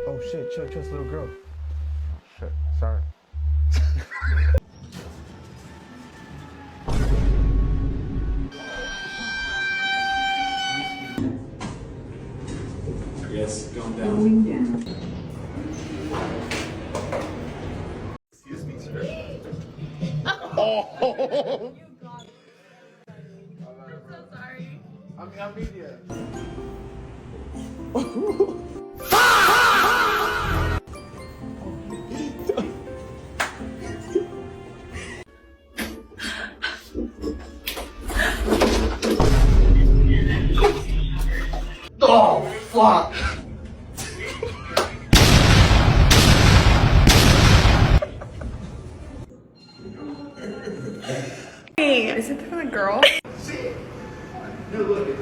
Oh shit, chill, chill, it's a little girl. Shit, sorry. Yes, going down. Excuse me, sir. So sorry. I'm media. Oh, fuck! Hey, is it the girl? No, look,